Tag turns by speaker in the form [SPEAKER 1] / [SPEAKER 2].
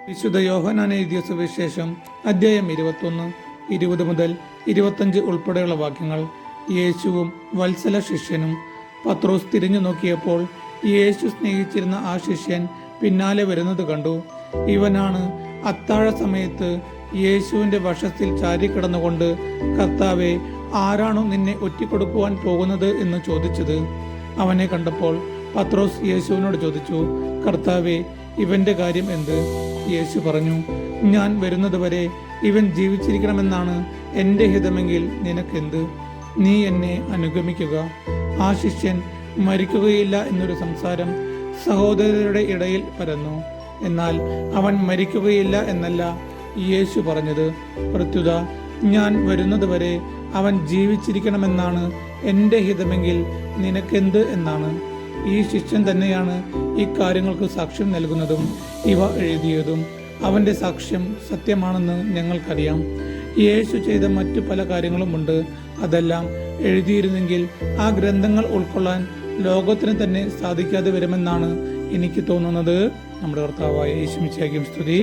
[SPEAKER 1] വിശുദ്ധ യോഹന്നാൻ എഴുതിയ സുവിശേഷം അധ്യായം 21, 20 മുതൽ 25 ഉൾപ്പെടെയുള്ള വാക്യങ്ങൾ. യേശുവും വത്സല ശിഷ്യനും. പത്രോസ് തിരിഞ്ഞു നോക്കിയപ്പോൾ യേശു സ്നേഹിച്ചിരുന്ന ആ ശിഷ്യൻ പിന്നാലെ വരുന്നത് കണ്ടു. ഇവനാണ് അത്താഴ സമയത്ത് യേശുവിന്റെ വശത്തിൽ ചാരിക്കിടന്നുകൊണ്ട്, കർത്താവെ, ആരാണോ നിന്നെ ഒറ്റിക്കൊടുക്കുവാൻ പോകുന്നത് എന്ന് ചോദിച്ചത്. അവനെ കണ്ടപ്പോൾ പത്രോസ് യേശുവിനോട് ചോദിച്ചു, കർത്താവെ, ഇവന്റെ കാര്യം എന്ത്? യേശു പറഞ്ഞു, ഞാൻ വരുന്നതുവരെ ഇവൻ ജീവിച്ചിരിക്കണമെന്നാണ് എൻ്റെ ഹിതമെങ്കിൽ നിനക്കെന്ത്? നീ എന്നെ അനുഗമിക്കുക. ആ ശിഷ്യൻ മരിക്കുകയില്ല എന്നൊരു സംസാരം സഹോദരരുടെ ഇടയിൽ പരന്നു. എന്നാൽ അവൻ മരിക്കുകയില്ല എന്നല്ല യേശു പറഞ്ഞത്. പ്രത്യുത, ഞാൻ വരുന്നതുവരെ അവൻ ജീവിച്ചിരിക്കണമെന്നാണ് എൻ്റെ ഹിതമെങ്കിൽ നിനക്കെന്ത് എന്നാണ്. ഈ ശിഷ്യൻ തന്നെയാണ് ഈ കാര്യങ്ങൾക്ക് സാക്ഷ്യം നൽകുന്നതും ഇവ എഴുതിയതും. അവന്റെ സാക്ഷ്യം സത്യമാണെന്ന് ഞങ്ങൾക്കറിയാം. യേശു ചെയ്ത മറ്റു പല കാര്യങ്ങളുമുണ്ട്. അതെല്ലാം എഴുതിയിരുന്നെങ്കിൽ ആ ഗ്രന്ഥങ്ങൾ ഉൾക്കൊള്ളാൻ ലോകത്തിന് തന്നെ സാധിക്കാതെ വരുമെന്നാണ് എനിക്ക് തോന്നുന്നത്. നമ്മുടെ കർത്താവായ യേശു മിശിഹായ്ക്കും സ്തുതി.